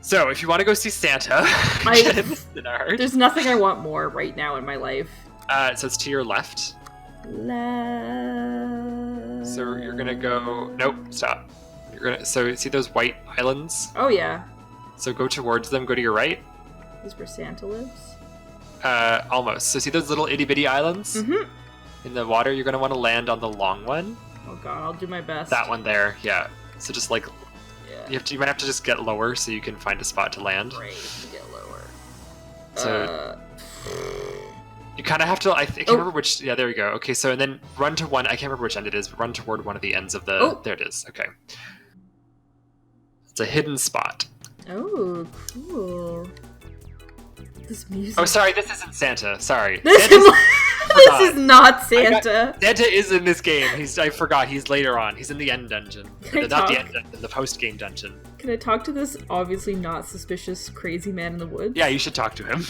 So, if you want to go see Santa, get in the Sinard. There's nothing I want more right now in my life. So it's to your left. So you're gonna go. Nope, stop. So see those white islands? Oh yeah. So go towards them. Go to your right. This is where Santa lives. Almost. So see those little itty bitty islands in the water? You're gonna want to land on the long one. Oh god, I'll do my best. That one there. Yeah. So just like. Yeah. You might have to just get lower so you can find a spot to land. Right, get lower. So you kind of have to. I can't remember which. Yeah, there we go. Okay, so and then run to one. I can't remember which end it is. But run toward one of the ends of the. Oh. There it is. Okay. It's a hidden spot. Oh, cool. This music. Oh, sorry. This isn't Santa. Sorry. This is not Santa. Santa is in this game. I forgot. He's later on. He's in the end dungeon. Not the end dungeon. The post-game dungeon. Can I talk to this obviously not suspicious crazy man in the woods? Yeah, you should talk to him.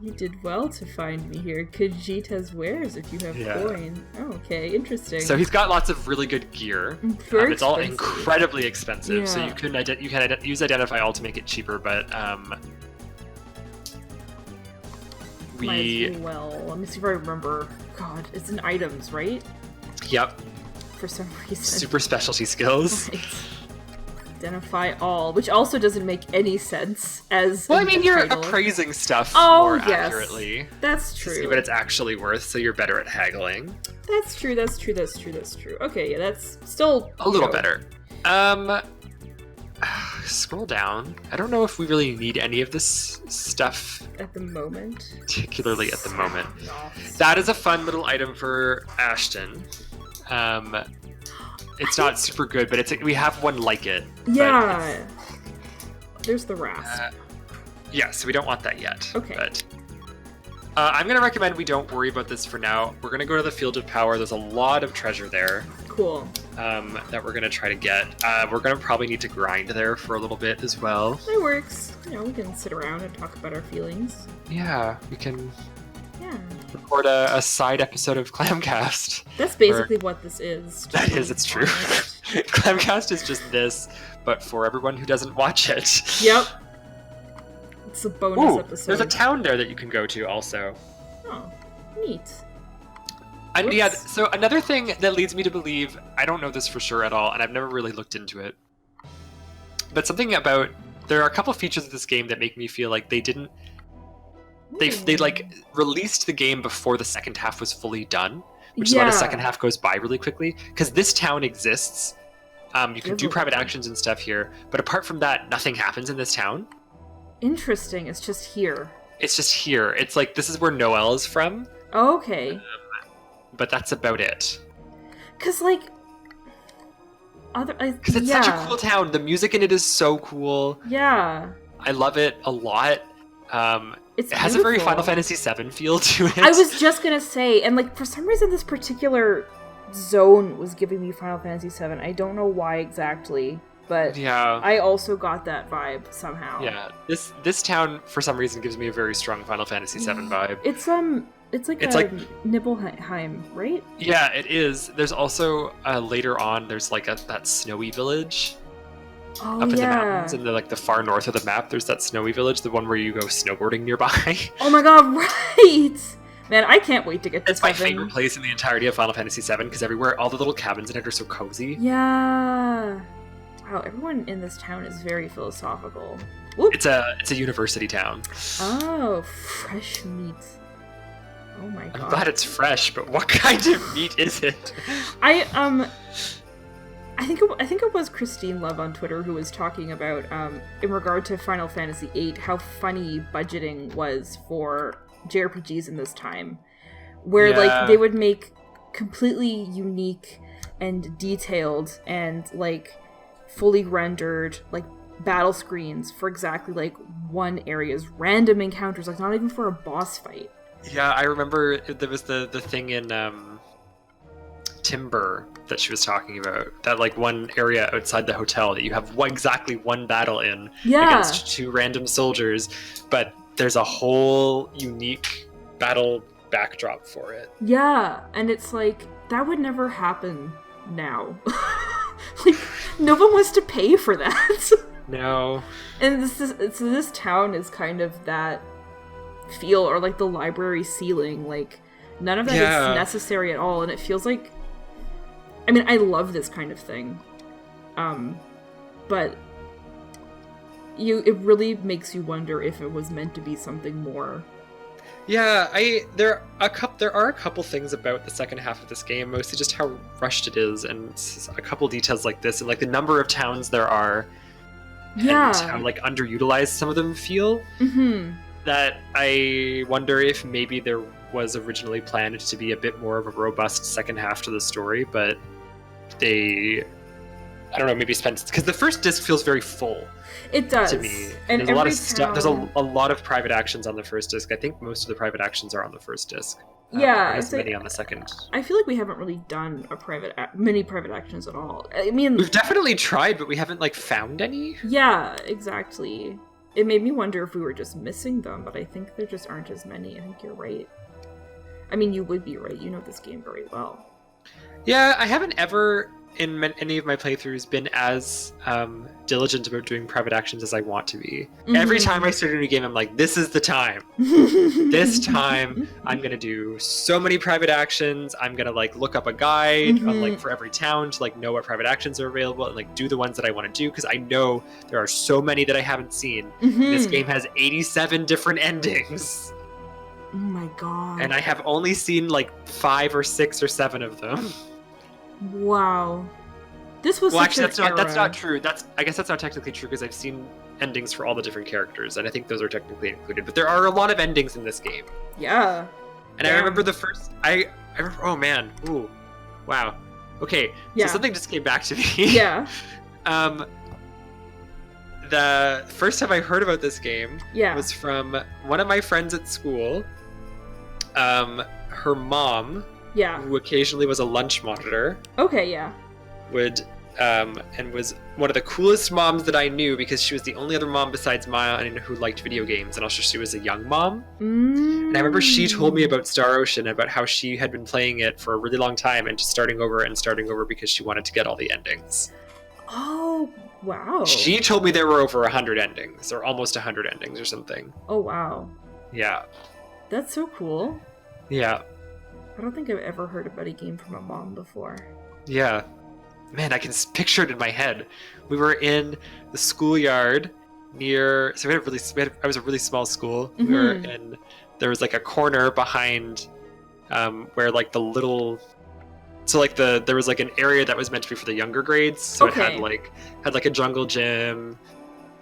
You did well to find me here. Khajiit has wares if you have coin. Oh, okay, interesting. So he's got lots of really good gear. It's all incredibly expensive. Yeah. So you can use Identify All to make it cheaper, but Might as well. Let me see if I remember. God, it's in items, right? Yep. For some reason. Super specialty skills. Right. Identify all, which also doesn't make any sense as. Well, I mean, you're appraising stuff more accurately. That's true. To see what it's actually worth, so you're better at haggling. That's true. Okay, yeah, that's still a little better. Scroll down. I don't know if we really need any of this stuff at the moment. Particularly at the moment. That is a fun little item for Ashton. It's not super good, but we have one like it. Yeah. There's the rasp. Yeah, so we don't want that yet. Okay. But I'm going to recommend we don't worry about this for now. We're going to go to the Field of Power. There's a lot of treasure there. Cool. That we're going to try to get. We're going to probably need to grind there for a little bit as well. That works. We can sit around and talk about our feelings. Yeah, we can... record a side episode of Clamcast. That's basically what this is. That is, it's true. Clamcast is just this, but for everyone who doesn't watch it. Yep. It's a bonus episode. There's a town there that you can go to also. Oh, neat. And yeah, so another thing that leads me to believe, I don't know this for sure at all, and I've never really looked into it, but there are a couple features of this game that make me feel like they didn't They like released the game before the second half was fully done, which is why the second half goes by really quickly. Because this town exists, you can do private actions and stuff here, but apart from that, nothing happens in this town. Interesting. It's just here. It's just here. It's like this is where Noelle is from. Okay. But that's about it. Because like, because it's such a cool town. The music in it is so cool. Yeah. I love it a lot. It has a very Final Fantasy VII feel to it. I was just gonna say, and like for some reason this particular zone was giving me Final Fantasy VII. I don't know why exactly, but yeah, I also got that vibe somehow. Yeah, this town for some reason gives me a very strong Final Fantasy VII vibe. It's like Nibelheim, right? Yeah, it is. There's also later on there's like that snowy village. Oh, up in the mountains in the far north of the map. There's that snowy village, the one where you go snowboarding nearby. Oh my god, right! Man, I can't wait to get to It's my favorite place in the entirety of Final Fantasy VII because everywhere, all the little cabins in it are so cozy. Yeah. Wow, everyone in this town is very philosophical. Whoop. It's a university town. Oh, fresh meat. Oh my god. I'm glad it's fresh, but what kind of meat is it? I think it was Christine Love on Twitter who was talking about, in regard to Final Fantasy VIII, how funny budgeting was for JRPGs in this time, where like they would make completely unique and detailed and like fully rendered like battle screens for exactly like one area's random encounters, like not even for a boss fight. Yeah, I remember there was the thing in Timber that she was talking about, that like one area outside the hotel that you have exactly one battle in against two random soldiers, but there's a whole unique battle backdrop for it. Yeah, and it's like that would never happen now. No one wants to pay for that. No. And this town is kind of that feel, or like the library ceiling. Like, none of that is necessary at all, and it feels like... I mean, I love this kind of thing. But it really makes you wonder if it was meant to be something more. Yeah, there are a couple things about the second half of this game, mostly just how rushed it is, and a couple details like this, and like the number of towns there are, and how like underutilized some of them feel. That I wonder if maybe there was originally planned to be a bit more of a robust second half to the story, but they, I don't know, maybe spent, because the first disc feels very full. It does. To me. And there's a lot of stuff. There's a lot of private actions on the first disc. I think most of the private actions are on the first disc. Yeah, there's many on the second. I feel like we haven't really done many private actions at all. I mean, we've definitely tried, but we haven't like found any. Yeah, exactly. It made me wonder if we were just missing them, but I think there just aren't as many. I think you're right. I mean, you would be right. You know this game very well. Yeah, I haven't ever, in any of my playthroughs, been as diligent about doing private actions as I want to be. Every time I start a new game, I'm like, this is the time. This time, I'm going to do so many private actions. I'm going to like look up a guide on, like, for every town to like know what private actions are available and like do the ones that I want to do, because I know there are so many that I haven't seen. This game has 87 different endings. Oh my god. And I have only seen like 5 or 6 or 7 of them. Wow. This was actually that's not true. I guess that's not technically true, because I've seen endings for all the different characters, and I think those are technically included. But there are a lot of endings in this game. Yeah. And I remember the first I remember, oh man. Ooh. Wow. Okay. Yeah. So something just came back to me. Yeah. The first time I heard about this game was from one of my friends at school. Her mom, who occasionally was a lunch monitor. Okay, yeah. Would and was one of the coolest moms that I knew, because she was the only other mom besides mine who liked video games, and also she was a young mom. And I remember she told me about Star Ocean, about how she had been playing it for a really long time and just starting over because she wanted to get all the endings. Oh, wow. She told me there were over 100 endings, or almost 100 endings or something. Oh, wow. Yeah. That's so cool. Yeah. I don't think I've ever heard about a game from a mom before. Yeah. Man, I can picture it in my head. We were in the schoolyard near... So I was a really small school. We were in... There was like a corner behind where like the little... So like there was like an area that was meant to be for the younger grades. So it had like a jungle gym,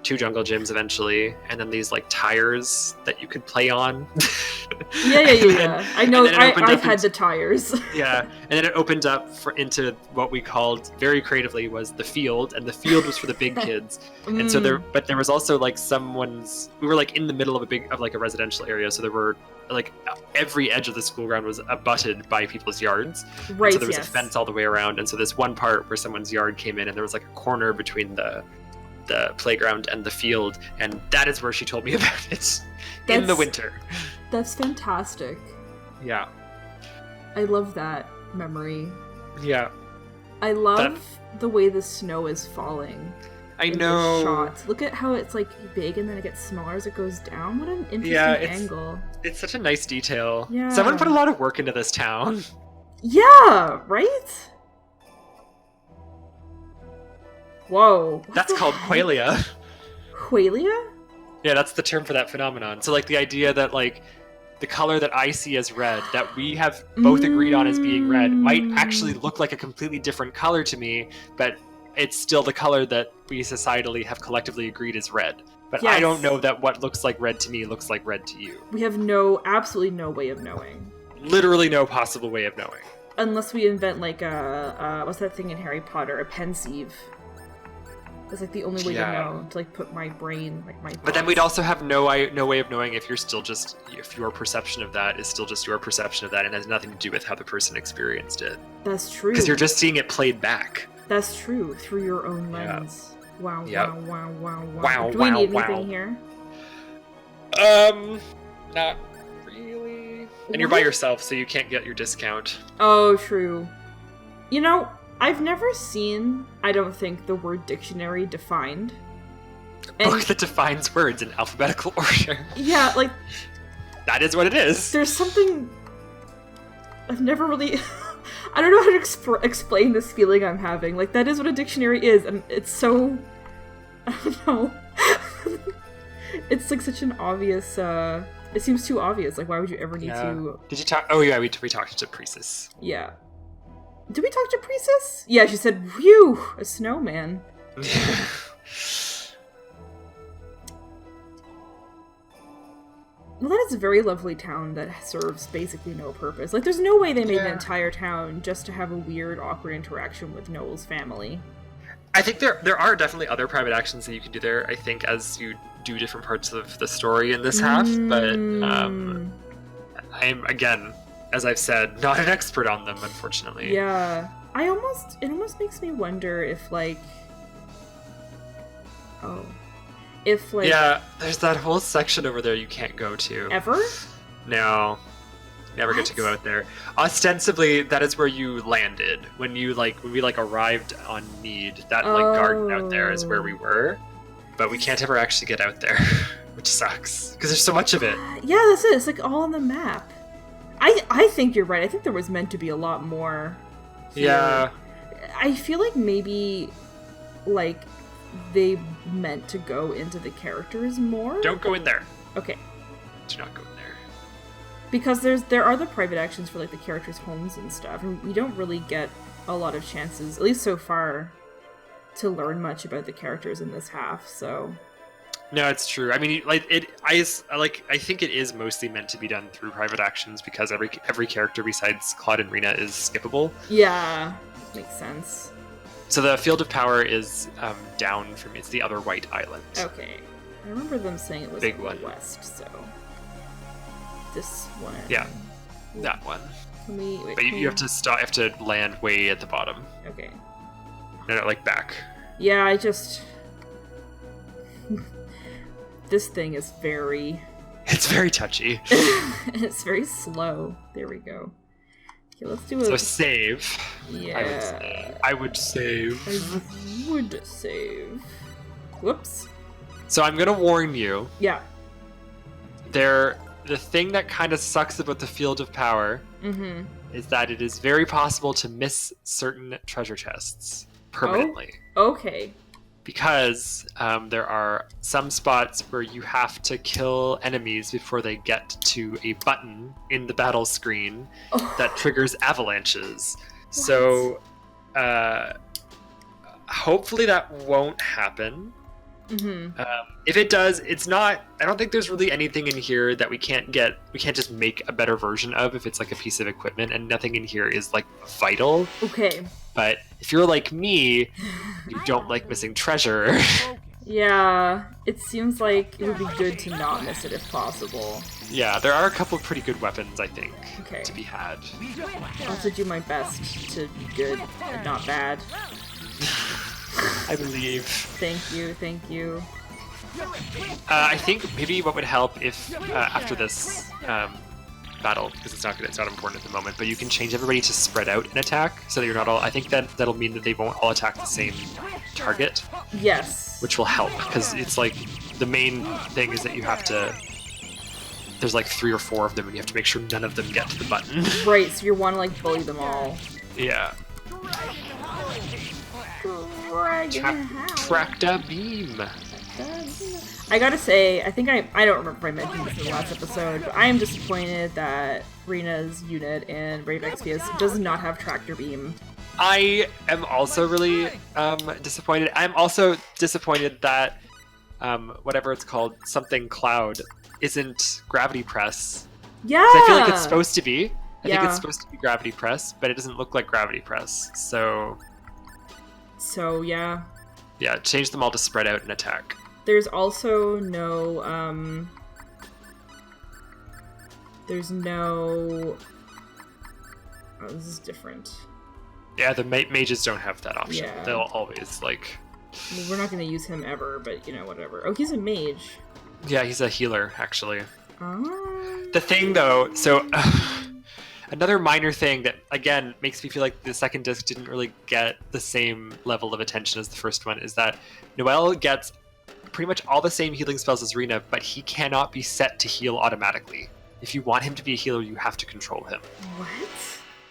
2 jungle gyms eventually, and then these like tires that you could play on. Yeah. I know. I've had the tires. Yeah, and then it opened up into what we called very creatively was the field, and the field was for the big kids. And so there was also like we were like in the middle of a residential area, so there were like every edge of the school ground was abutted by people's yards. Right. So there was a fence all the way around, and so this one part where someone's yard came in, and there was like a corner between the playground and the field, and that is where she told me about it in the winter. That's fantastic. Yeah. I love that memory. Yeah. I love the way the snow is falling. I know. Shots. Look at how it's like big and then it gets smaller as it goes down. What an interesting angle. It's such a nice detail. Yeah. Someone put a lot of work into this town. Yeah, right? Whoa. That's called qualia. Qualia? Yeah, that's the term for that phenomenon. So like the idea that like the color that I see as red, that we have both agreed on as being red, might actually look like a completely different color to me, but it's still the color that we societally have collectively agreed is red. But I don't know that what looks like red to me looks like red to you. We have absolutely no way of knowing. Literally no possible way of knowing. Unless we invent like what's that thing in Harry Potter? A pensieve. That's like the only way to know, to like put my brain, like my thoughts. But then we'd also have no way of knowing if your perception of that is still just your perception of that and has nothing to do with how the person experienced it. That's true. Because you're just seeing it played back. That's true, through your own lens. Yeah. Wow, yep. Wow. Do we need anything here? Not really. And you're by yourself, so you can't get your discount. Oh, true. You know, I've never seen, I don't think, the word dictionary defined. A book that defines words in alphabetical order. Yeah, like... That is what it is. There's something... I've never really... I don't know how to explain this feeling I'm having. Like, that is what a dictionary is, and it's so... I don't know. It's like such an obvious... It seems too obvious. Like, why would you ever need to... Did you talk... Oh, yeah, we talked to Priestess. Yeah. Did we talk to Priestess? Yeah, she said, "Whew, a snowman." Well, that is a very lovely town that serves basically no purpose. Like, there's no way they made an entire town just to have a weird, awkward interaction with Noel's family. I think there are definitely other private actions that you can do there, I think, as you do different parts of the story in this half, but I'm, again, as I've said, not an expert on them, unfortunately. Yeah. It almost makes me wonder if, like... Oh. If, like... Yeah, there's that whole section over there you can't go to. Ever? No. Never get to go out there. Ostensibly, that is where you landed. When we arrived on Mead, that, garden out there is where we were. But we can't ever actually get out there, which sucks. Because there's so much of it. Yeah, that's it. It's, like, all on the map. I think you're right. I think there was meant to be a lot more here. Yeah. I feel like maybe, like, they meant to go into the characters more. Don't go in there. Okay. Do not go in there. Because there are the private actions for, like, the characters' homes and stuff, and we don't really get a lot of chances, at least so far, to learn much about the characters in this half, so... No, it's true. I mean, I think it is mostly meant to be done through private actions because every character besides Claude and Rena is skippable. Yeah, makes sense. So the Field of Power is down from it's the other white island. Okay, I remember them saying it was Big in one. the west. So this one. Yeah, that one. Can we? Wait, but you have to stop. You have to land way at the bottom. Okay. No, like back. Yeah, I just. This thing is very... It's very touchy. It's very slow. There we go. Okay, let's do So save. Yeah. I would save. I would save. Whoops. So I'm gonna warn you. Yeah. The thing that kind of sucks about the Field of Power is that it is very possible to miss certain treasure chests permanently. Oh? Okay. Because there are some spots where you have to kill enemies before they get to a button in the battle screen that triggers avalanches. What? So hopefully that won't happen. If it does, it's not... I don't think there's really anything in here that we can't just make a better version of if it's like a piece of equipment, and nothing in here is like vital. Okay. But if you're like me, you don't like missing treasure. Yeah, it seems like it would be good to not miss it if possible. Yeah, there are a couple of pretty good weapons, I think, to be had. I'll also do my best to be good and not bad. I believe. Thank you. I think maybe what would help if after this battle, because it's not important at the moment, but you can change everybody to spread out an attack so that you're not all... I think that'll mean that they won't all attack the same target. Yes. Which will help, because it's like the main thing is that you have to... There's like 3 or 4 of them, and you have to make sure none of them get to the button. Right, so you want to like bully them all. Yeah. Tractor beam. I gotta say, I think I don't remember if I mentioned this in the last episode, but I am disappointed that Rena's unit in Brave XPS does not have tractor beam. I am also really disappointed. I'm also disappointed that whatever it's called, something cloud, isn't gravity press. Yeah. I feel like it's supposed to be. I think it's supposed to be gravity press, but it doesn't look like gravity press. So yeah. Yeah, change them all to spread out and attack. There's also no oh, this is different. Yeah, the mages don't have that option. Yeah. They'll always like... Well, we're not going to use him ever, but whatever. Oh, he's a mage. Yeah, he's a healer, actually. Oh. The thing, though, so another minor thing that again makes me feel like the second disc didn't really get the same level of attention as the first one is that Noel gets pretty much all the same healing spells as Rena, but he cannot be set to heal automatically. If you want him to be a healer, you have to control him. What?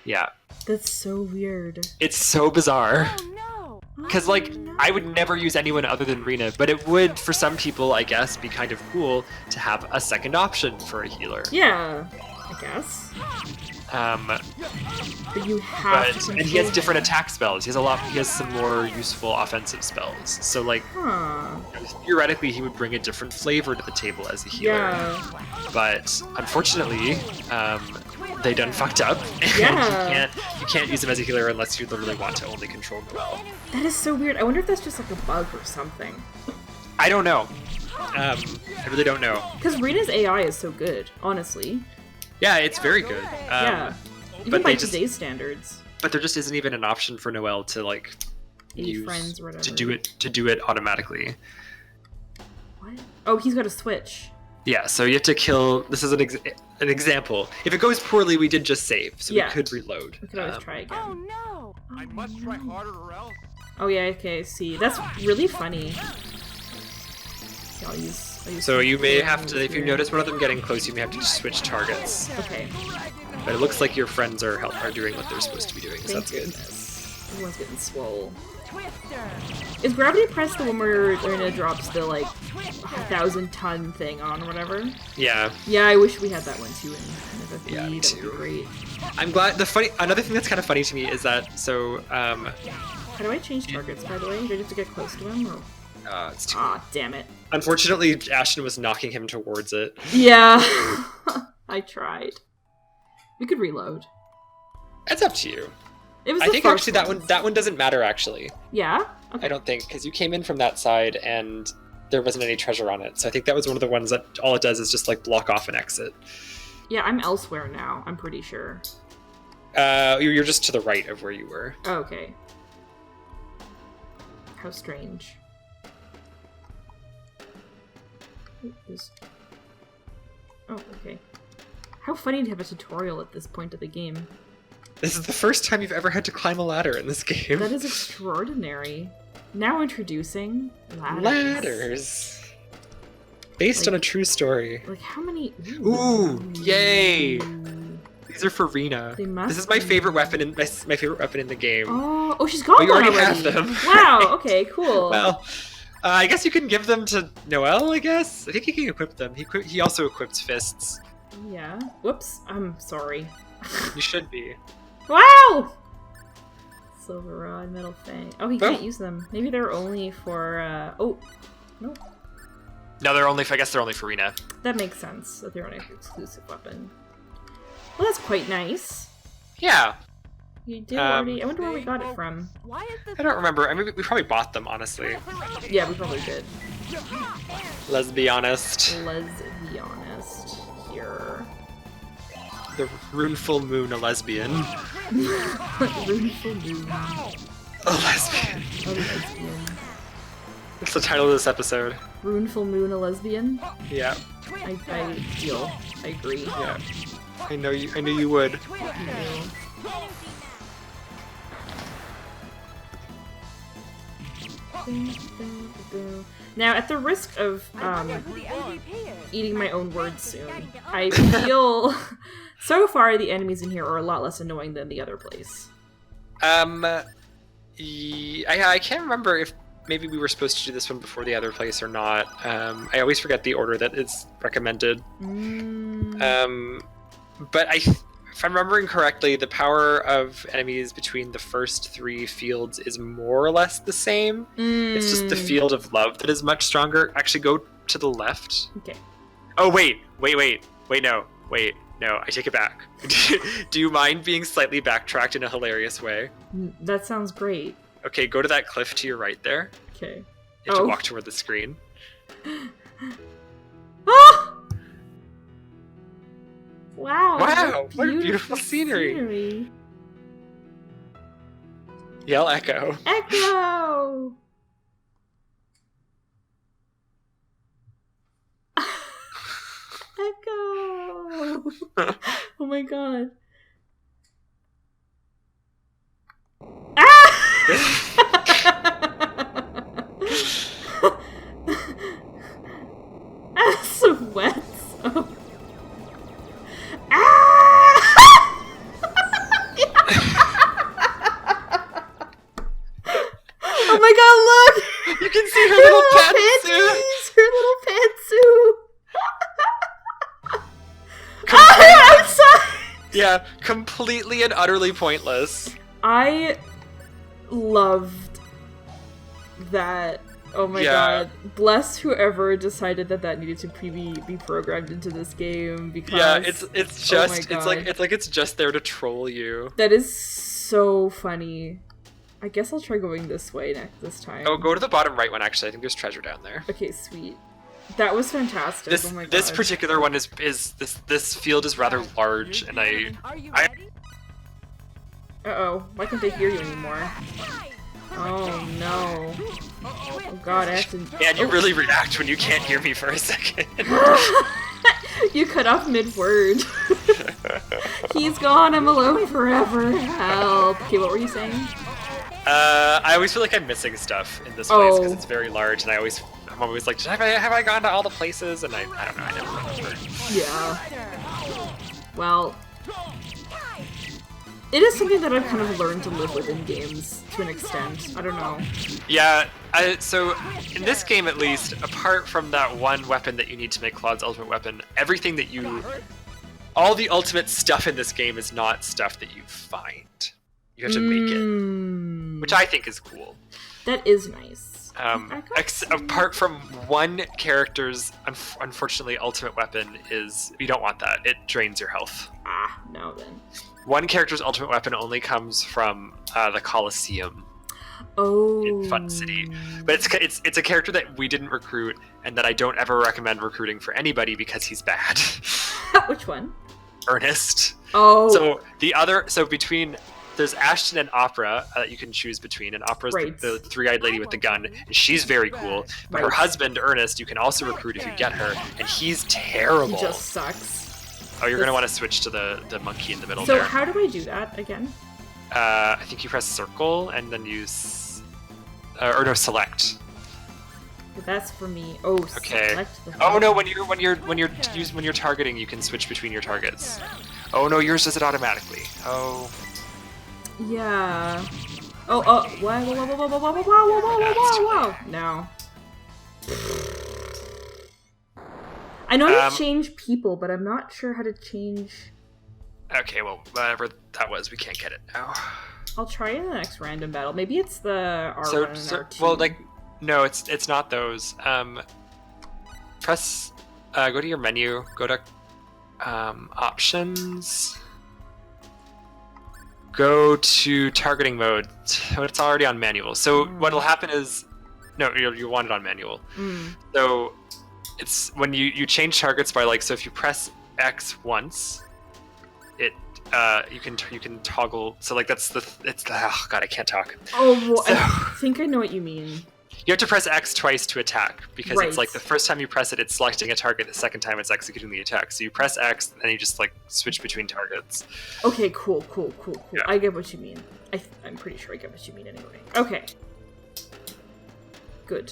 Yeah. That's so weird. It's so bizarre. Oh no! Because, like, I would never use anyone other than Rena, but it would, for some people, I guess, be kind of cool to have a second option for a healer. Yeah, I guess. But you have to And he has different attack spells. He has some more useful offensive spells. So, like, theoretically, he would bring a different flavor to the table as a healer. Yeah. But unfortunately, they done fucked up, and Yeah. you can't use him as a healer unless you literally want to only control Noel. That is so weird. I wonder if that's just like a bug or something. I don't know. I really don't know. Because Rena's AI is so good, honestly. Yeah, it's very good. Yeah. Even but by they just- today's standards. But there just isn't even an option for Noel to like use friends or whatever. to do it automatically. What? Oh, he's got a switch. Yeah, so you have to kill. This is an example. If it goes poorly, we did just save, so Yeah. we could reload. We could always try again. Oh no! I must try harder or else. Oh yeah, okay, see. That's really funny. See, I'll use So you may some have to, if you here. notice one of them getting close, you may have to just switch targets. Okay. But it looks like your friends are doing what they're supposed to be doing, so Thank that's good. goodness. Everyone's getting swole. Twister! Is Gravity Press the one where Lorena drops the, like, 1,000-ton thing on or whatever? Yeah, Yeah, I wish we had that one too in FFB. Yeah, me That would too. be great. I'm glad. Another thing that's kind of funny to me is that How do I change targets, by the way? Do I have to get close to him? Or... it's too. Ah, damn it. Unfortunately, Ashton was knocking him towards it. Yeah. I tried. We could reload. It's up to you. It was I the think first actually that one doesn't matter actually. Yeah? Okay. I don't think because you came in from that side and there wasn't any treasure on it. So I think that was one of the ones that all it does is just like block off an exit. Yeah, I'm elsewhere now, I'm pretty sure. You're just to the right of where you were. Oh, okay. How strange. Oh, okay. How funny to have a tutorial at this point of the game. This is the first time you've ever had to climb a ladder in this game. That is extraordinary. Now introducing ladders. Ladders. Based on a true story. Like how many? Ooh, yay! These are for Rena. They must This is my be. favorite weapon in my favorite weapon in the game. Oh, she's got Oh, you one already already. have them. Wow. Okay. Cool. Well, I guess you can give them to Noel. I guess I think he can equip them. He also equips fists. Yeah. Whoops. I'm sorry. You should be. Wow. Silver rod, metal fang. Oh, he Oh. can't use them. Maybe they're only for. Oh, no. No, I guess they're only for Rena. That makes sense. That they're an exclusive weapon. Well, that's quite nice. Yeah. You did already. I wonder where we got it from. Why is I the don't remember. I mean, we probably bought them, honestly. Yeah, we probably did. Let's be honest. Let's be honest here. The Runeful Moon, a lesbian. Runeful Moon. A lesbian. A lesbian. That's the title of this episode. Runeful Moon, a lesbian. Yeah. I feel. I agree. Yeah. I know you would. Now, at the risk of who the MVP is? eating my own words soon, I feel so far the enemies in here are a lot less annoying than the other place. I can't remember if maybe we were supposed to do this one before the other place or not. I always forget the order that it's recommended. But if I'm remembering correctly, the power of enemies between the first 3 fields is more or less the same. It's just the field of love that is much stronger. Actually, go to the left. Okay. Oh, wait, no, I take it back. Do you mind being slightly backtracked in a hilarious way? That sounds great. Okay, go to that cliff to your right there. Okay. You have to walk toward the screen. Ah! Wow. Wow, what beautiful scenery. Yell echo. Echo! Echo! Oh my god. Sweats. Oh. Ah! Oh my god, look! You can see her little pantsuit. panties! Her little pantsuit! Complete- Outside! Yeah, completely and utterly pointless. I loved that. Oh my god. Bless whoever decided that needed to be programmed into this game, because Yeah, it's just oh my it's just there to troll you. that is so funny. I guess I'll try going this way this time. Oh, go to the bottom right one. Actually, I think there's treasure down there. Okay, sweet. That was fantastic. This oh my god. this particular one is this field is rather large, and Are you ready? Uh-oh. Why can't they hear you anymore? Oh no. Oh god, I have to... Man, you really react when you can't hear me for a second. You cut off mid-word. He's gone, I'm alone forever. Help. Okay, what were you saying? I always feel like I'm missing stuff in this place because it's very large, and I'm always like, have I gone to all the places? And I don't know, I never remember. Yeah. Well, it is something that I've kind of learned to live with in games to an extent. I don't know. Yeah, so in this game at least, apart from that one weapon that you need to make Claude's ultimate weapon, everything that all the ultimate stuff in this game is not stuff that you find. You have to make it, which I think is cool. That is nice. Apart from one character's, unfortunately, ultimate weapon is... You don't want that. It drains your health. Ah, no then. One character's ultimate weapon only comes from the Colosseum in Fun City. But it's a character that we didn't recruit, and that I don't ever recommend recruiting for anybody because he's bad. Which one? Ernest. Oh. So between... There's Ashton and Opera that you can choose between, and Opera's the three-eyed lady with the gun, and she's very cool. But her husband, Ernest, you can also recruit if you get her, and he's terrible. He just sucks. Oh, you're going to want to switch to the monkey in the middle there. there. So how do I do that again? I think you press circle, and then select. That's for me. Oh, okay. Select the oh no, when you're targeting, you can switch between your targets. Oh no, yours does it automatically. Oh. Yeah. Oh, whoa. No. I know you change people, but I'm not sure how to change... Okay, well, whatever that was, we can't get it now. I'll try in the next random battle. Maybe it's the R1 and R2. Well, no, it's not those. Press, go to your menu, go to, options... Go to targeting mode. It's already on manual. So what'll happen is, no, you want it on manual. So it's when you change targets by so if you press X once, it you can toggle. So oh god, I can't talk. Oh, well, so, I think I know what you mean. You have to press X twice to attack, because it's the first time you press it, it's selecting a target. The second time, it's executing the attack. So you press X, and you just switch between targets. Okay, cool. Yeah. I get what you mean. I'm pretty sure I get what you mean anyway. Okay. Good.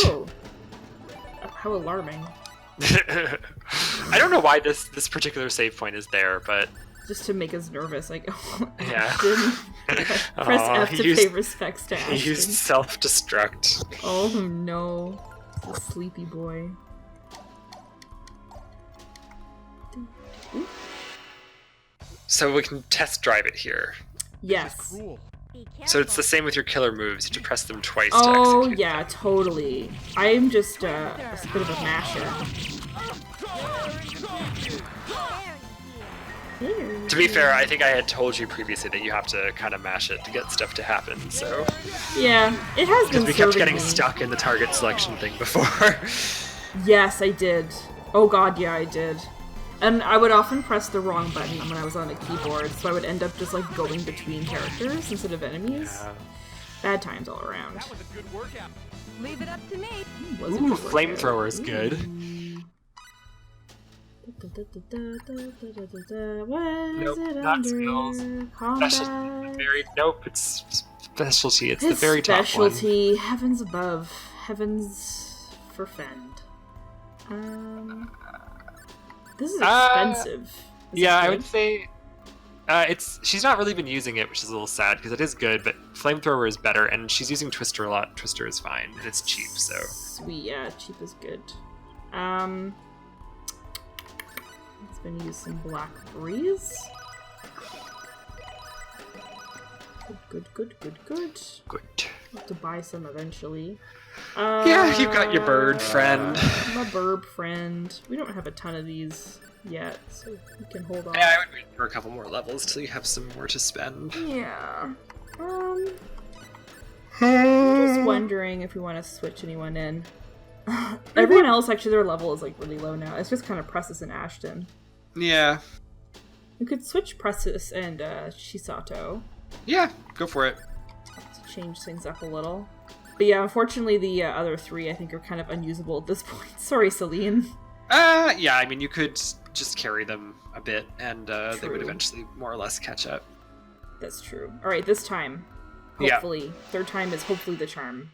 Oh. How alarming. I don't know why this particular save point is there, but... Just to make us nervous, yeah. Press F to pay respects to Ashton. He used self-destruct. Oh no, the sleepy boy. So we can test drive it here. Yes. Cool. So it's the same with your killer moves. You have to press them twice to execute. execute. Yeah, totally. I'm just a bit of a masher. To be fair, I think I had told you previously that you have to kind of mash it to get stuff to happen, so... Yeah, it has been Because we kept getting stuck in the target selection thing before. Yes, I did. Oh god, yeah, I did. And I would often press the wrong button when I was on a keyboard, so I would end up just going between characters instead of enemies. Yeah. Bad times all around. That was a good workout. Leave it up to me. Was a good workout. Flamethrower is good. Nope, it not under? skills. Combat. Nope, it's specialty. It's the His very top one. specialty. Heavens above. Heavens forfend. This is expensive. Is Yeah, it I good? would say she's not really been using it, which is a little sad because it is good, but flamethrower is better, and she's using Twister a lot. Twister is fine, and it's cheap, so Sweet, yeah, cheap is good. It's gonna use some Black Breeze. Good. good. I'll have to buy some eventually. Yeah, you've got your bird friend. My burb friend. We don't have a ton of these yet, so we can hold on. Yeah, I would wait for a couple more levels till you have some more to spend. Yeah. I'm just wondering if we want to switch anyone in. Everyone else, actually, their level is like really low now. It's just kind of Pressus and Ashton. Yeah. We could switch Pressus and Shisato Yeah, go for it. to change things up a little. But yeah, unfortunately, the other three I think are kind of unusable at this point. Sorry, Celine. Yeah, I mean, you could just carry them a bit, and they would True. eventually more or less catch up. That's true. All right, this time, Yeah. hopefully, third time is hopefully the charm.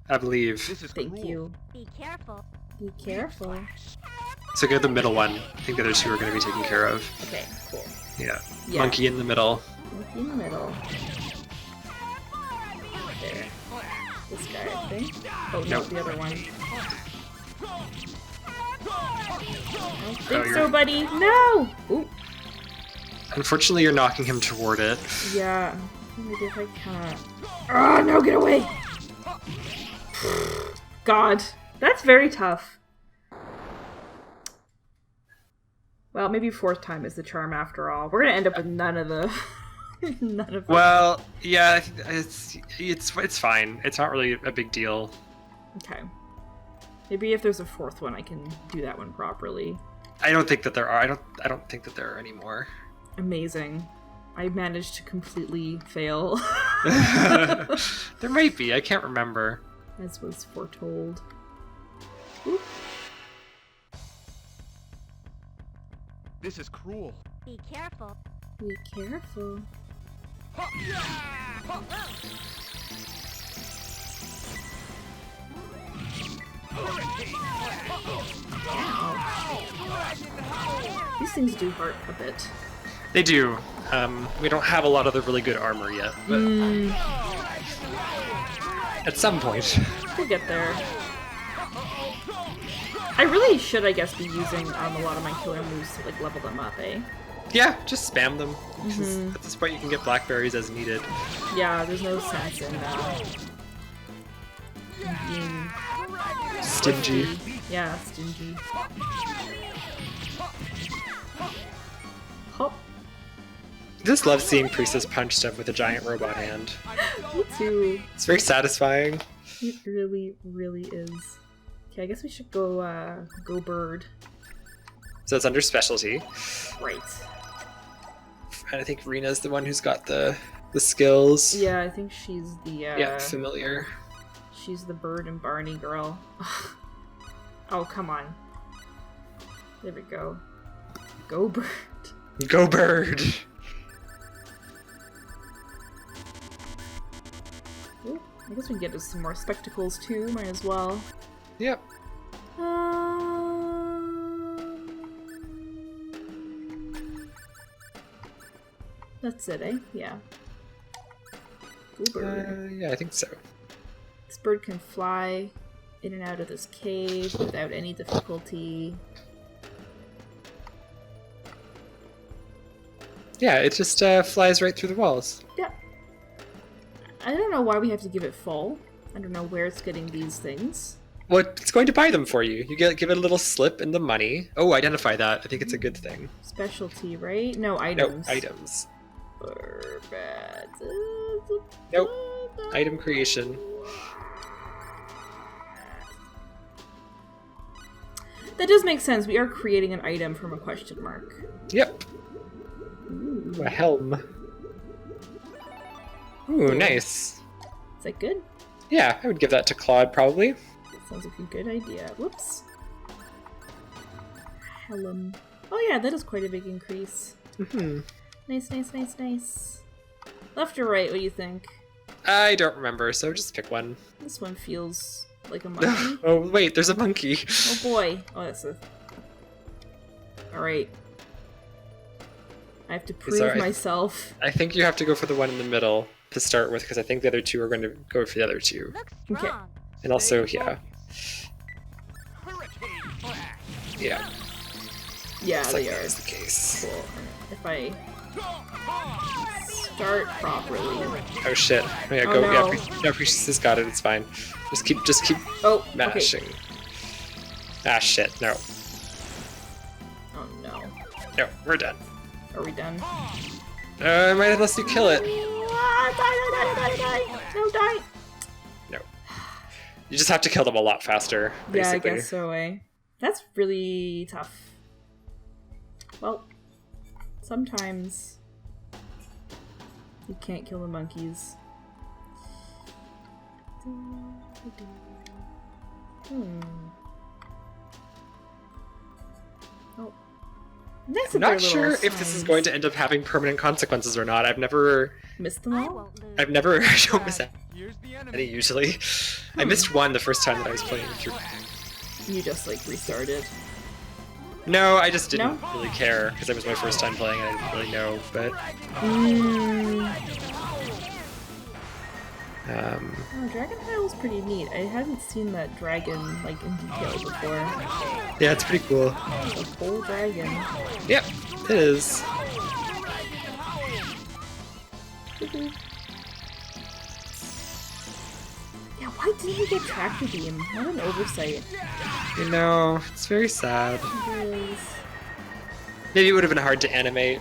I believe. This is Thank cruel. you. Be careful. Be careful. So go the middle one. I think the other two are going to be taken care of. Okay, cool. Yeah. Yeah. Monkey in the middle. Monkey in the middle. There. This guy, I think. Oh, no, Nope. the other one. I don't think you're- so, buddy. No! Ooh. Unfortunately, you're knocking him toward it. Yeah. Maybe if I kinda... Oh, no, get away! God. That's very tough. Well, maybe fourth time is the charm after all. We're gonna end up with none of the... none of the... Well, yeah, I think it's fine. It's not really a big deal. Okay. Maybe if there's a fourth one, I can do that one properly. I don't think that there are. I don't think that there are any more. Amazing. I managed to completely fail, There might be. I can't remember. as was foretold. Oop. This is cruel. Be careful. Be careful. Ow. These things do hurt a bit. They do. We don't have a lot of the really good armor yet, but at some point. We'll get there. I really should, I guess, be using a lot of my killer moves to like level them up, eh? Yeah, just spam them. 'Cause at this point, you can get blackberries as needed. Yeah, there's no sense in being Stingy. Yeah, stingy. Hop. Just love seeing Priestess punch stuff with a giant robot hand. Me too. It's very satisfying. It really, really is. Okay, I guess we should go go bird. So it's under specialty. Right. And I think Rena's the one who's got the skills. Yeah, I think she's the Yeah, familiar. she's the Bird and Barney girl. Oh, come on. There we go. Go bird. Go bird! Ooh, I guess we can get us some more spectacles too, might as well. Yep. That's it, eh? Yeah. Go bird. Yeah, I think so. This bird can fly in and out of this cave without any difficulty. Yeah, it just flies right through the walls. Yeah. I don't know why we have to give it full. I don't know where it's getting these things. Well, it's going to buy them for you. You give it a little slip in the money. Oh, identify that. I think it's a good thing. Specialty, right? No, No, items. items. Bad. Nope. Item creation. That does make sense. We are creating an item from a question mark. Yep. Ooh. A helm. Ooh, nice. Is that good? Yeah, I would give that to Claude, probably. That sounds like a good idea. Whoops. tell him. Oh yeah, that is quite a big increase. Mm-hmm. Nice, nice, nice, nice. Left or right, what do you think? I don't remember, so just pick one. This one feels like a monkey. Oh, wait, there's a monkey. Oh boy. Oh, that's a... Alright. I have to prove myself. I think you have to go for the one in the middle to start with, because I think the other two are going to go for the other two. Looks Okay. strong. And also, yeah. Yeah, Yeah, it's they like are. that is the case. Cool. If I start properly. Oh shit. Oh, yeah, Oh, go. no. Yeah, Precious has got it. It's fine. Just keep Oh, mashing. okay. Ah, shit. No. Oh no. No, we're done. Are we done? I might unless you kill it. Die. No, die. No. You just have to kill them a lot faster, basically. Yeah, I guess so, eh? That's really tough. Well, sometimes you can't kill the monkeys. Oh. Nice I'm not sure if this is going to end up having permanent consequences or not. I've never... Missed them I all? won't lose. I don't miss Here's the any enemy. usually. I missed one the first time that I was playing through. You just, like, restarted. No, I just didn't No? really care because it was my first time playing and I didn't really know, but... Oh, Dragon Tile's pretty neat. I hadn't seen that dragon, like, in detail before. Yeah, it's pretty cool. It's a whole dragon. Yep, it is. Yeah, why didn't he get Tractor Beam? What an oversight. You know, it's very sad. It is. Maybe it would have been hard to animate.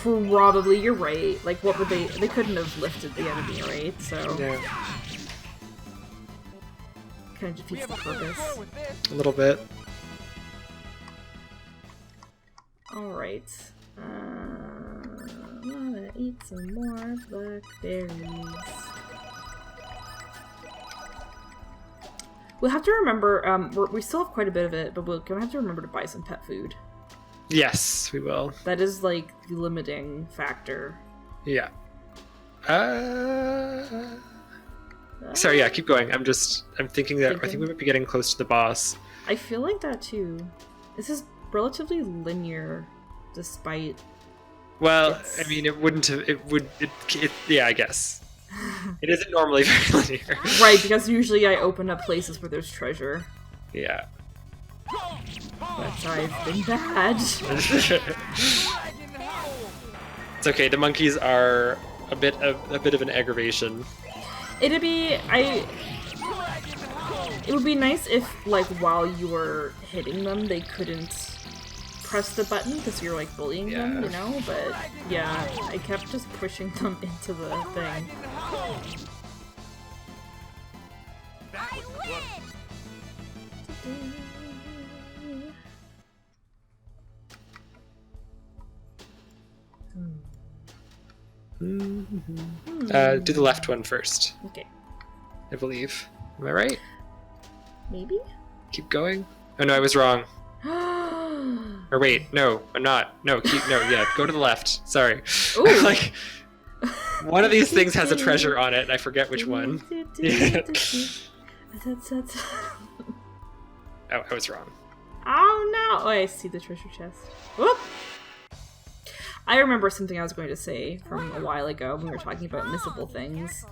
Probably, you're right. Like, what would they couldn't have lifted the enemy, right? So, Yeah, kind of defeats the purpose. a little bit. Alright. Wanna eat some more blackberries. We'll have to remember, we still have quite a bit of it, but we're gonna have to remember to buy some pet food. Yes, we will. That is, like, the limiting factor. Yeah. Sorry, yeah, keep going. I'm thinking that I think we might be getting close to the boss. I feel like that too. This is relatively linear, despite... Well, It's- I mean, yeah, I guess. It isn't normally very linear. Right, because usually I open up places where there's treasure. Yeah. But I've been bad. It's okay, the monkeys are a bit of an aggravation. It would be nice if, like, while you were hitting them, they couldn't press the button because you're, like, bullying them, you know? But, yeah, I kept just pushing them into the thing. Do the left one first, Okay. I believe. Am I right? Maybe? Keep going? Oh no, I was wrong. Or wait, no, I'm not. No, yeah, go to the left. Sorry. Ooh. Like, one of these things has a treasure on it, and I forget which one. Yeah. Oh, I was wrong. Oh no! Oh, I see the treasure chest. Whoop! I remember something I was going to say from a while ago when we were talking about missable things.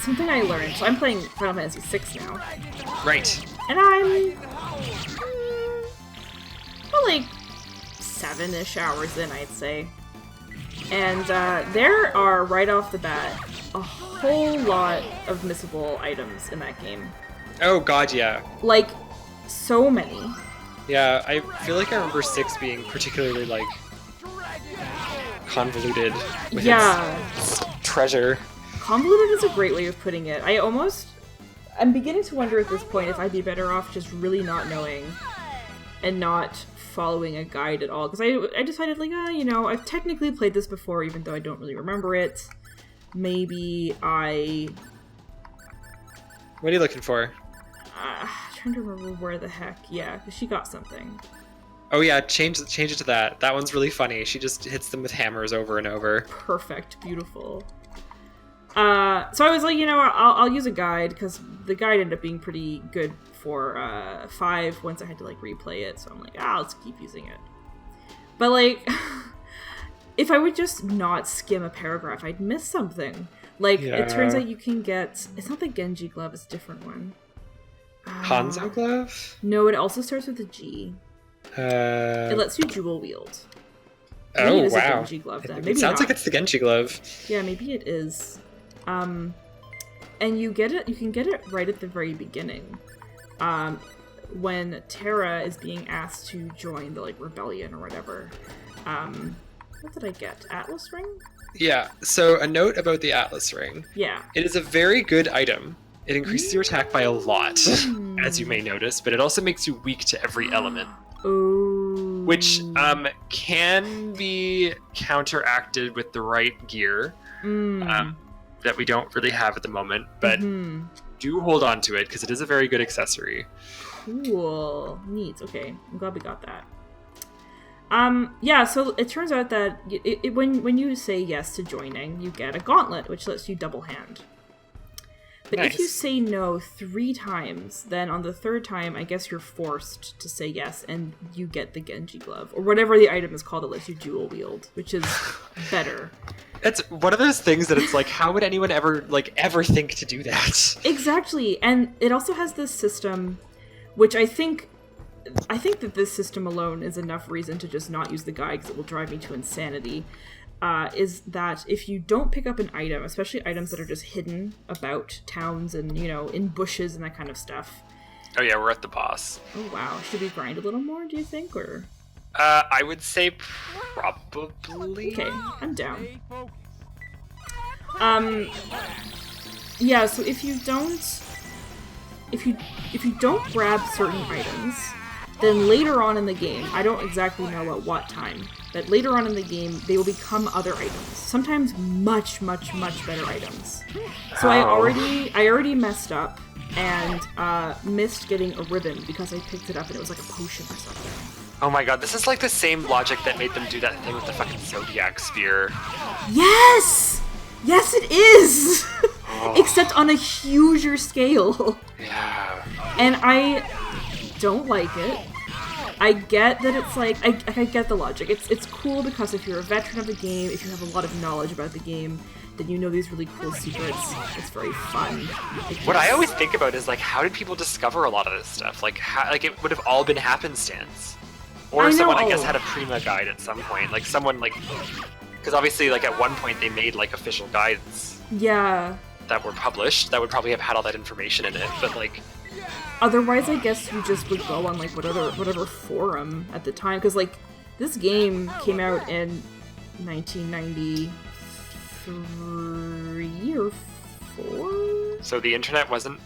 Something I learned. So I'm playing Final Fantasy VI now. Right. And I'm... well, like 7-ish hours in, I'd say. And there are, right off the bat, a whole lot of missable items in that game. Oh god, yeah. Like, so many. Yeah, I feel like I remember 6 being particularly, like, convoluted with its treasure. Convoluted is a great way of putting it. I'm beginning to wonder at this point if I'd be better off just really not knowing and not following a guide at all. Because I decided, like, you know, I've technically played this before, even though I don't really remember it. Maybe I... What are you looking for? trying to remember where the heck. Yeah, 'cause she got something. Oh yeah, change it to that. That one's really funny. She just hits them with hammers over and over. Perfect, beautiful. So I was like, I'll use a guide, because the guide ended up being pretty good for 5 once I had to like replay it. So I'm like, let's keep using it. But like, if I would just not skim a paragraph, I'd miss something. Like, It turns out you can get... It's not the Genji glove, it's a different one. Hanzo glove? No, it also starts with a G. It lets you dual wield. Maybe it is a Genji glove, then. Maybe it sounds not. like it's the Genji glove. Yeah, maybe it is. And you get it. You can get it right at the very beginning, when Terra is being asked to join the like rebellion or whatever. What did I get? Atlas ring? Yeah. So a note about the Atlas ring. Yeah. It is a very good item. It increases your attack by a lot, as you may notice, but it also makes you weak to every element. Ooh. Which can be counteracted with the right gear that we don't really have at the moment, but do hold on to it because it is a very good accessory. Cool. Neat. Okay. I'm glad we got that. Yeah, so it turns out that when you say yes to joining, you get a gauntlet, which lets you double hand. But Nice. if you say no 3 times, then on the 3rd time, I guess you're forced to say yes, and you get the Genji glove, or whatever the item is called that lets you dual wield, which is better. It's one of those things that it's like, how would anyone ever think to do that? Exactly, and it also has this system, which I think that this system alone is enough reason to just not use the guide because it will drive me to insanity. Is that if you don't pick up an item, especially items that are just hidden about towns and, in bushes and that kind of stuff. Oh yeah, we're at the boss. Oh wow, should we grind a little more, do you think, or? I would say probably. Okay, I'm down. Stay focused. Yeah, so if you don't grab certain items, then later on in the game, I don't exactly know at what time, but later on in the game, they will become other items. Sometimes much, much, much better items. So I already messed up and missed getting a ribbon because I picked it up and it was like a potion or something. Oh my god, this is like the same logic that made them do that thing with the fucking Zodiac Spear. Yes! Yes, it is! Except on a huger scale. Yeah. And I don't like it. I get that it's like, I get the logic. It's cool because if you're a veteran of the game, if you have a lot of knowledge about the game, then you know these really cool secrets. It's very fun. What I always think about is like, how did people discover a lot of this stuff? Like, it would have all been happenstance. Or someone, I guess, had a Prima guide at some point. Like, someone, like... Because obviously, like, at one point they made, like, official guides Yeah. that were published that would probably have had all that information in it, but, like... Otherwise, I guess you just would go on, like, whatever forum at the time. Because, like, this game came out in 1993 or 4? So the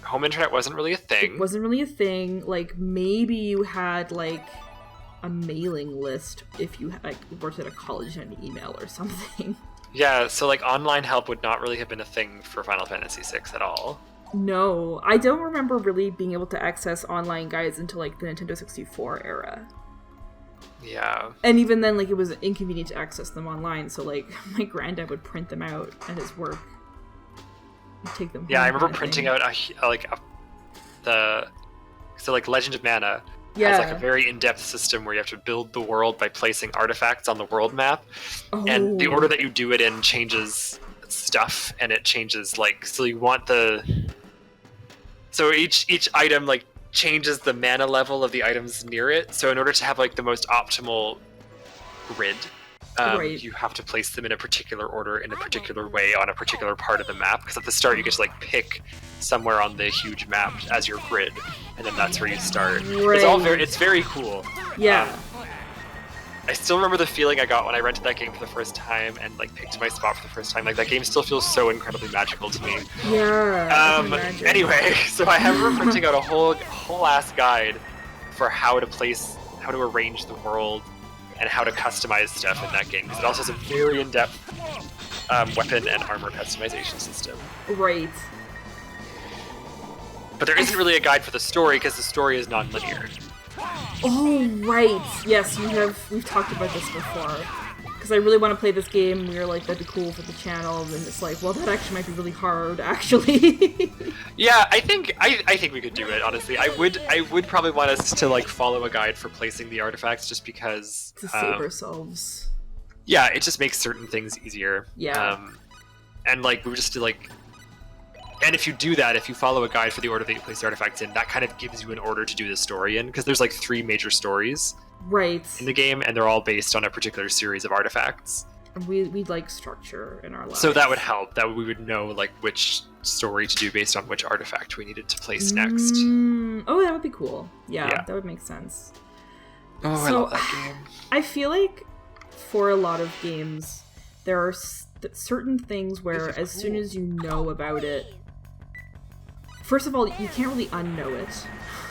home internet wasn't really a thing. It wasn't really a thing. Like, maybe you had, like, a mailing list if you, like, worked at a college and an email or something. Yeah, so, like, online help would not really have been a thing for Final Fantasy VI at all. No, I don't remember really being able to access online guides until, like, the Nintendo 64 era. Yeah. And even then, like, it was inconvenient to access them online, so, like, my granddad would print them out at his work. And take them home. Yeah, I remember printing out so, like, Legend of Mana has, like, a very in-depth system where you have to build the world by placing artifacts on the world map. And the order that you do it in changes stuff, and it changes, like, so you want so each item, like, changes the mana level of the items near it. So in order to have, like, the most optimal grid, Right. you have to place them in a particular order in a particular way on a particular part of the map, because at the start you get to, like, pick somewhere on the huge map as your grid, and then that's where you start. Right. It's very cool. Yeah. I still remember the feeling I got when I rented that game for the first time and, like, picked my spot for the first time. Like, that game still feels so incredibly magical to me. Yeah. I can imagine. Anyway, so I remember printing out a whole ass guide for how to arrange the world and how to customize stuff in that game, because it also has a very in-depth weapon and armor customization system. Right. But there isn't really a guide for the story because the story is non-linear. Oh, right. Yes, we've talked about this before. Because I really want to play this game, we were like, that'd be cool for the channel, and it's like, well, that actually might be really hard, actually. Yeah, I think we could do it, honestly. I would probably want us to, like, follow a guide for placing the artifacts, just because... to save ourselves. Yeah, it just makes certain things easier. Yeah. And, like, we would just do, like... And if you do that, if you follow a guide for the order that you place the artifacts in, that kind of gives you an order to do the story in, because there's, like, 3 major stories in the game, and they're all based on a particular series of artifacts. And we like structure in our lives. So that would help. That we would know, like, which story to do based on which artifact we needed to place next. Oh, that would be cool. Yeah, that would make sense. Oh, I love that game. I feel like for a lot of games, there are certain things where as soon as you know about it, first of all, you can't really unknow it.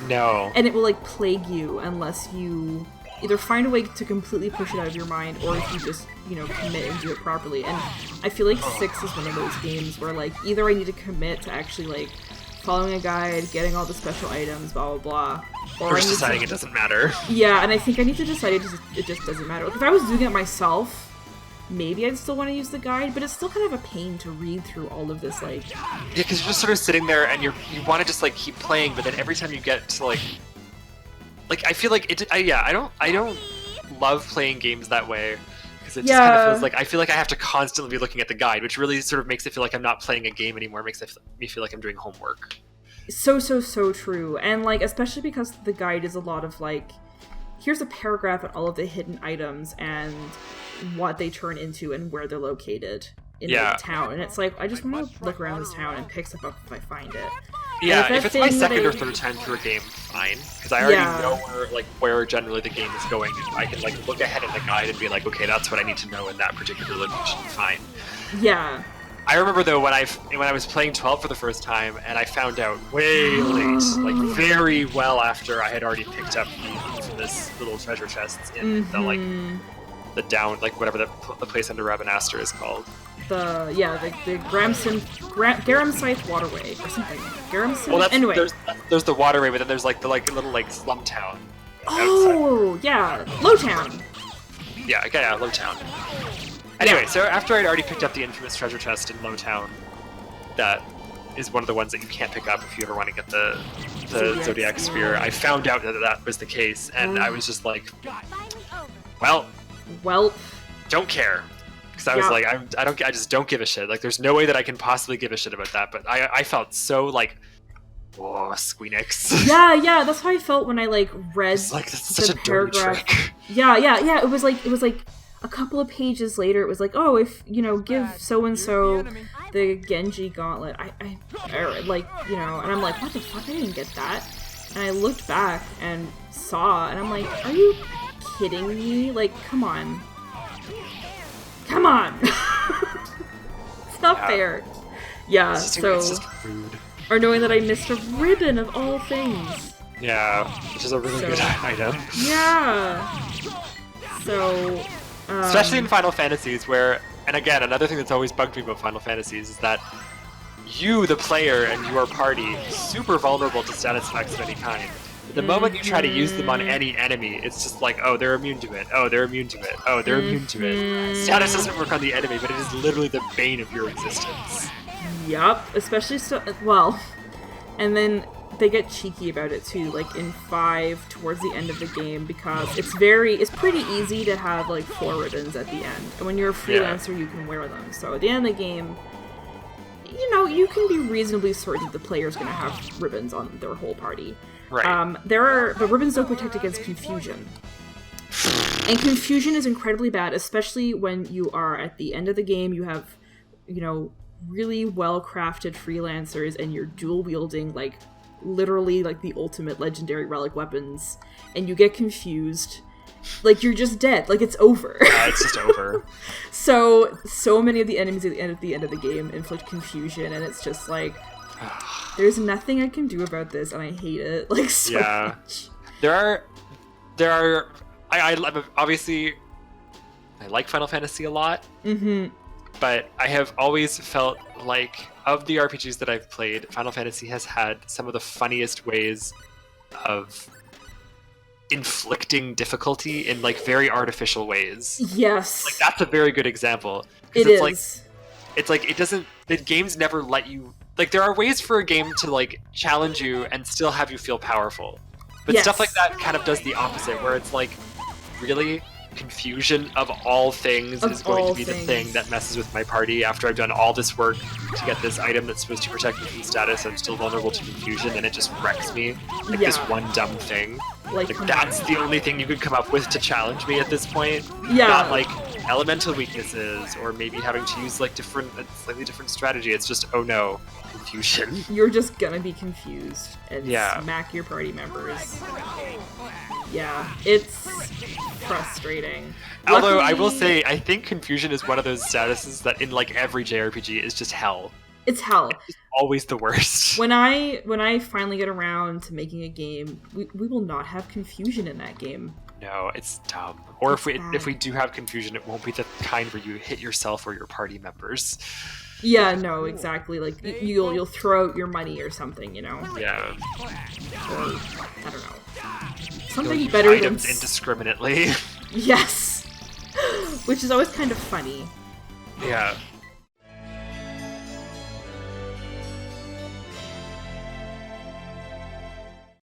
No. And it will, like, plague you unless you either find a way to completely push it out of your mind, or if you just, you know, commit and do it properly. And I feel like 6 is one of those games where, like, either I need to commit to actually, like, following a guide, getting all the special items, blah, blah, blah. Or just deciding it doesn't matter. Yeah, and I think I need to decide it just doesn't matter. Like, if I was doing it myself, maybe I'd still want to use the guide, but it's still kind of a pain to read through all of this, like... Yeah, because you're just sort of sitting there and you want to just, like, keep playing, but then every time you get to, like, I feel like I don't love playing games that way, because it just kind of feels like I feel like I have to constantly be looking at the guide, which really sort of makes it feel like I'm not playing a game anymore. It makes me feel like I'm doing homework. So true. And, like, especially because the guide is a lot of, like, here's a paragraph on all of the hidden items and what they turn into and where they're located in the town. And it's like, I just want to look around this town and pick stuff up if I find it. Yeah, if it's my second or third time through a game, fine. Because I already know where generally the game is going. I can, like, look ahead in the guide and be like, okay, that's what I need to know in that particular location. Fine. Yeah. I remember, though, when I was playing 12 for the first time, and I found out way late, like, very well after I had already picked up this little treasure chests in the, like, the down, like, whatever the place under Rabanastre is called. The Garamsith Waterway or something. Garamsith? Well, anyway. There's the waterway, but then there's, like, the, like, little, like, slum town. Oh, yeah. Lowtown. Yeah, Lowtown. Anyway, so after I'd already picked up the infamous treasure chest in Lowtown, that is one of the ones that you can't pick up if you ever want to get the Zodiac Sphere, I found out that was the case, and I was just like, well, don't care. Because I was like, I just don't give a shit. Like, there's no way that I can possibly give a shit about that, but I felt so, like, whoa, Squeenix. Yeah, that's how I felt when I, like, read it's like, it's such a dirty trick. Yeah, it was like a couple of pages later, it was like, oh, if, you know, give so-and-so the Genji gauntlet, I like, you know, and I'm like, what the fuck, I didn't get that. And I looked back and saw, and I'm like, are you kidding me? Like, come on. It's not fair. Yeah, it's just rude. Or knowing that I missed a ribbon of all things. Yeah, which is a really good item. Yeah. So... especially in Final Fantasies, where, and again, another thing that's always bugged me about Final Fantasies is that you, the player, and your party, super vulnerable to status effects of any kind. The moment you try to use them on any enemy, it's just like, oh, they're immune to it. Oh, they're immune to it. Oh, they're immune to it. Status doesn't work on the enemy, but it is literally the bane of your existence. Yup, especially and then they get cheeky about it too, like in 5 towards the end of the game, because it's pretty easy to have like 4 ribbons at the end, and when you're a freelancer you can wear them. So at the end of the game, you know, you can be reasonably certain that the player's gonna have ribbons on their whole party. Right. The ribbons don't protect against confusion. And confusion is incredibly bad, especially when you are at the end of the game, you have, you know, really well-crafted freelancers and you're dual-wielding, like, literally, like, the ultimate legendary relic weapons, and you get confused. Like, you're just dead. Like, it's over. Yeah, it's just over. So many of the enemies at the end of the game inflict confusion, and it's just like, there's nothing I can do about this, and I hate it, like, so much. There are, obviously, I like Final Fantasy a lot, but I have always felt like of the RPGs that I've played, Final Fantasy has had some of the funniest ways of inflicting difficulty in like very artificial ways. Yes. Like that's a very good example. It is. It's like it doesn't. The games never let you. Like there are ways for a game to like challenge you and still have you feel powerful, but stuff like that kind of does the opposite, where it's like, really, confusion of all things is going to be the thing that messes with my party after I've done all this work to get this item that's supposed to protect me from status. I'm still vulnerable to confusion, and it just wrecks me. Like this one dumb thing. Like that's the only thing you could come up with to challenge me at this point. Yeah. Not like elemental weaknesses or maybe having to use like a slightly different strategy. It's just, oh no, confusion. You're just gonna be confused and Yeah. smack your party members. Yeah, it's frustrating. Although I will Luckily, say, I think confusion is one of those statuses that in like every JRPG is just hell. it's hell. It's always the worst. When I finally get around to making a game, we will not have confusion in that game. No, it's dumb. Or It's if bad. we do have confusion, it won't be the kind where you hit yourself or your party members. Yeah, no, exactly. Like you'll throw out your money or something, you know, Yeah. or I don't know, You'll something use better than items indiscriminately. yes, which is always kind of funny. Yeah.